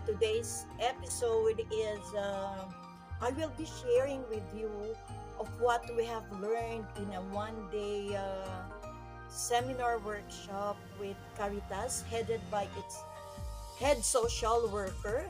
today's episode is I will be sharing with you of what we have learned in a one-day seminar workshop with Caritas, headed by its head social worker,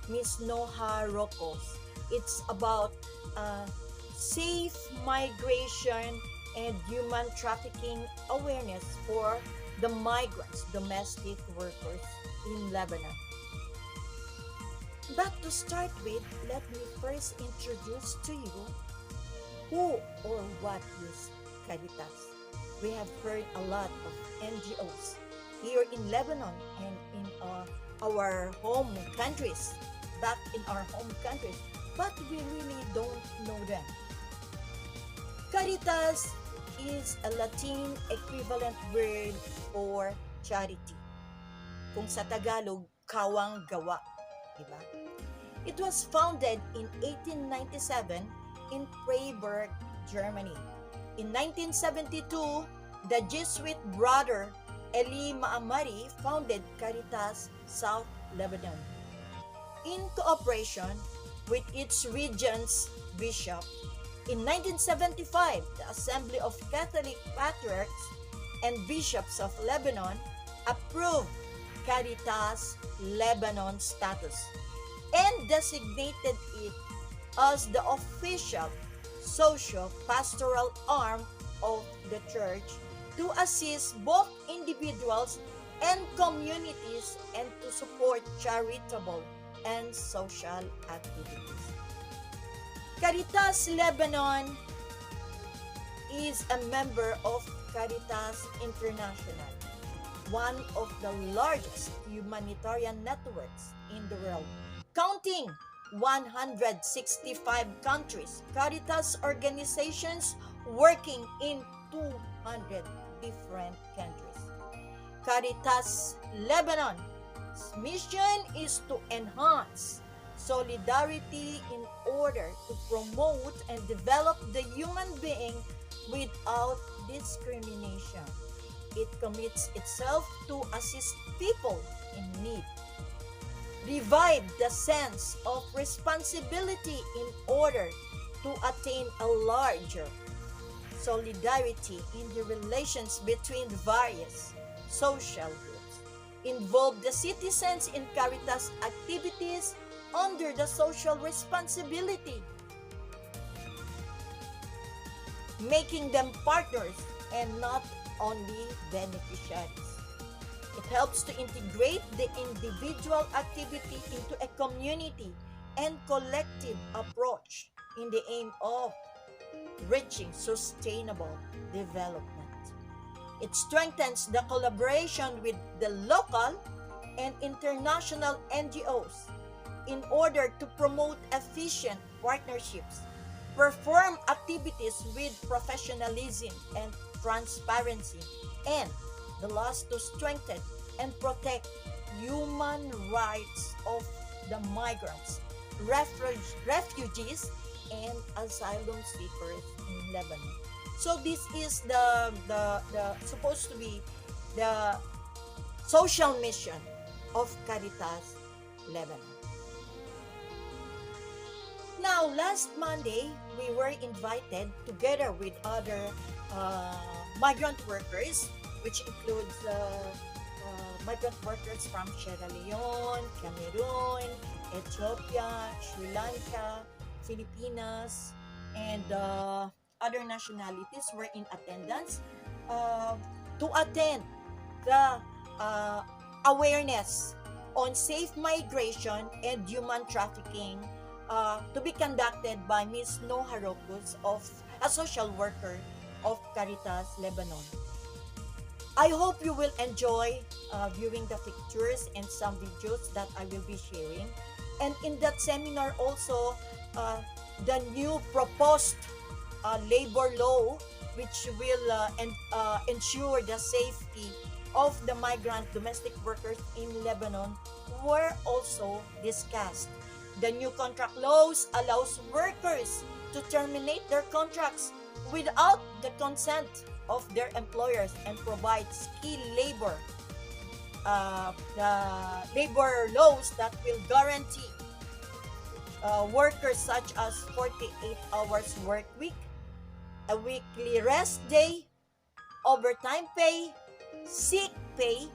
Miss Noha Rocos. It's about uh, safe migration and human trafficking awareness for the migrants, domestic workers in Lebanon. But to start with, let me first introduce to you who or what is Caritas. We have heard a lot of NGOs here in Lebanon and in our home countries, back in our home countries, but we really don't know them. Caritas is a Latin equivalent word for charity. Kung sa Tagalog, kawang gawa. Diba? It was founded in 1897 in Freiburg, Germany. In 1972, the Jesuit brother Eli Maamari founded Caritas South Lebanon. In cooperation with its region's bishop, in 1975, the Assembly of Catholic Patriarchs and Bishops of Lebanon approved Caritas Lebanon status and designated it as the official socio-pastoral arm of the church to assist both individuals and communities and to support charitable and social activities. Caritas Lebanon is a member of Caritas International, one of the largest humanitarian networks in the world, counting 165 countries, Caritas organizations working in 200 different countries. Caritas Lebanon's mission is to enhance solidarity in order to promote and develop the human being without discrimination. It commits itself to assist people in need, revive the sense of responsibility in order to attain a larger solidarity in the relations between various social groups, involve the citizens in Caritas activities under the social responsibility, making them partners and not only beneficiaries. It helps to integrate the individual activity into a community and collective approach in the aim of reaching sustainable development. It strengthens the collaboration with the local and international NGOs in order to promote efficient partnerships, perform activities with professionalism and transparency, and the last, to strengthen and protect human rights of the migrants, refugees, and asylum seekers in Lebanon. So this is the supposed to be the social mission of Caritas Lebanon. Now, last Monday, we were invited together with other migrant workers, which includes migrant workers from Sierra Leone, Cameroon, Ethiopia, Sri Lanka, Filipinas, and other nationalities were in attendance to attend the awareness on safe migration and human trafficking to be conducted by Ms. Noha Rocos, of a social worker of Caritas Lebanon. I hope you will enjoy viewing the pictures and some videos that I will be sharing. And in that seminar also, the new proposed labor law, which will ensure the safety of the migrant domestic workers in Lebanon, were also discussed. The new contract laws allows workers to terminate their contracts without the consent of their employers and provide skilled labor the labor laws that will guarantee workers such as 48 hours work week, a weekly rest day, overtime pay, sick pay,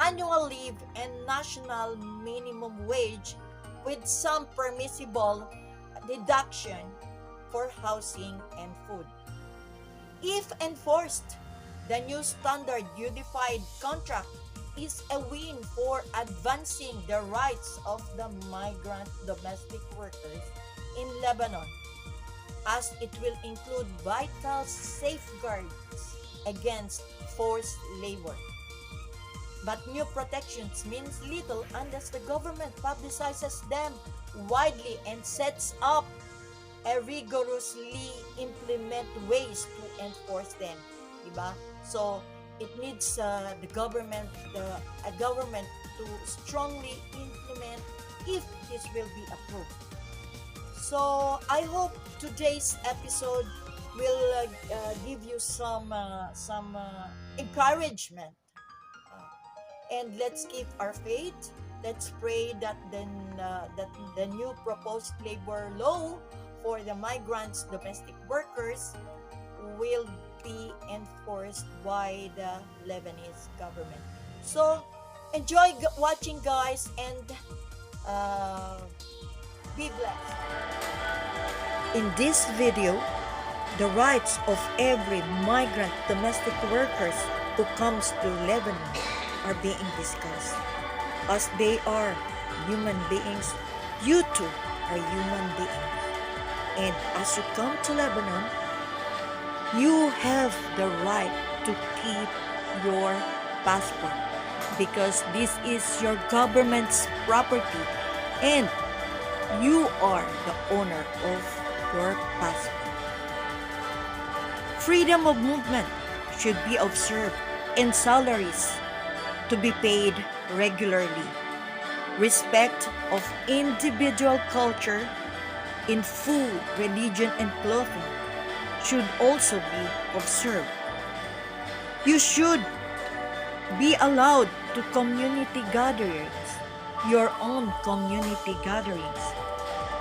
annual leave, and national minimum wage with some permissible deduction for housing and food. If enforced, the new standard unified contract is a win for advancing the rights of the migrant domestic workers in Lebanon, as it will include vital safeguards against forced labor. But new protections means little unless the government publicizes them widely and sets up a rigorously implement ways to enforce them, diba? So it needs a government to strongly implement if this will be approved. So I hope today's episode will give you some encouragement. And let's keep our faith. Let's pray that the new proposed labor law for the migrants, domestic workers, will be enforced by the Lebanese government. So enjoy watching, guys, and be blessed. In this video, the rights of every migrant domestic workers who comes to Lebanon are being discussed. As they are human beings, you too are human beings. And as you come to Lebanon, you have the right to keep your passport because this is your government's property and you are the owner of your passport. Freedom of movement should be observed and salaries to be paid regularly. Respect of individual culture in food, religion, and clothing should also be observed. You should be allowed to community gatherings, your own community gatherings,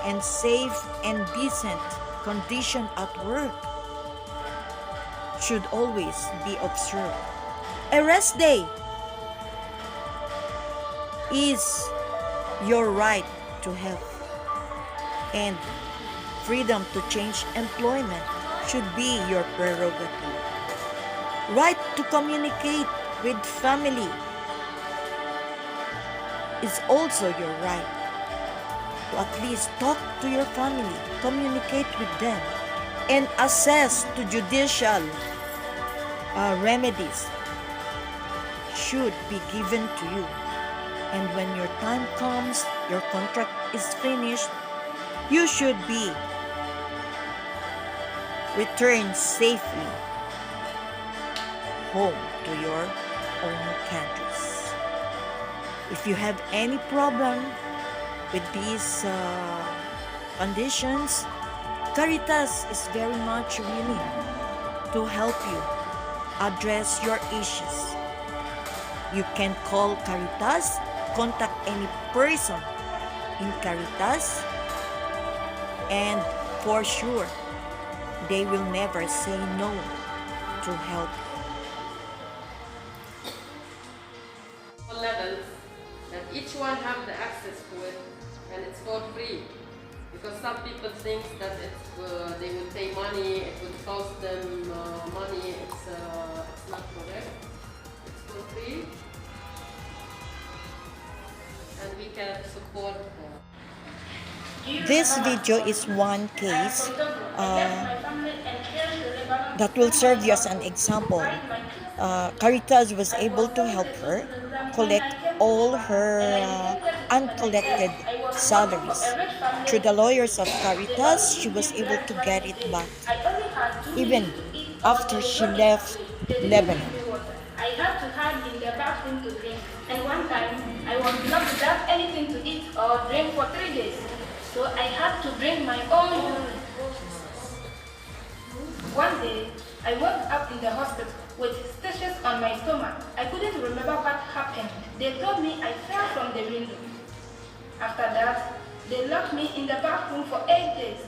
and safe and decent condition at work should always be observed. A rest day is your right to have, and freedom to change employment should be your prerogative. Right to communicate with family is also your right. To at least talk to your family, communicate with them, and access to judicial remedies should be given to you. And when your time comes, your contract is finished, you should be returned safely home to your own countries. If you have any problem with these conditions, Caritas is very much willing to help you address your issues. You can call Caritas, contact any person in Caritas, and for sure, they will never say no to help you. Levels that each one have the access to it, and it's for free. Because some people think that they will pay money, it will cost them money. It's not correct. It's for free, and we can support. This video is one case that will serve you as an example. Caritas was able to help her collect all her uncollected salaries. Through the lawyers of Caritas, she was able to get it back, even after she left Lebanon. I had to have in the bathroom to drink, and one time I was not without anything to eat or drink for 3 days. So I had to drink my own urine. One day, I woke up in the hospital with stitches on my stomach. I couldn't remember what happened. They told me I fell from the window. After that, they locked me in the bathroom for 8 days.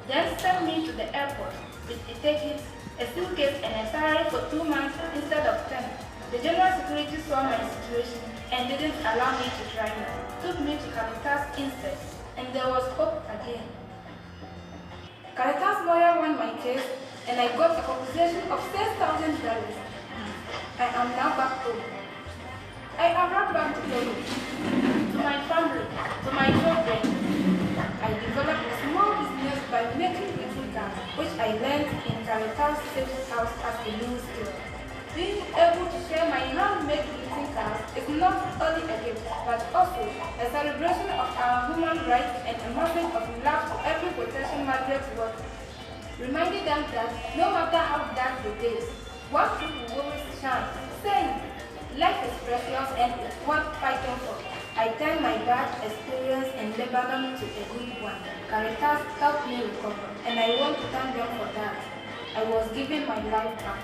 Then sent me to the airport with a ticket, a suitcase, and a salary for 2 months instead of 10. The general security saw my situation and didn't allow me to travel. Took me to Caritas instead, and there was hope again. Caritas lawyer won my case, and I got a compensation of $6,000. I am now back home. I arrived back to Togo, to my family, to my children. I developed a small business by making greeting cards, which I learned in Caritas Safe House as a new skill. Being able to share my handmade greeting cards is not only a gift, but also a celebration of our human rights and a message of love to every potential migrant worker, reminding them that no matter how dark the days, one truth will always shine, saying, life is precious and it's worth fighting for. I turn my bad experience in Lebanon to a good one. Caritas helped me recover, and I want to thank them for that. I was given my life back.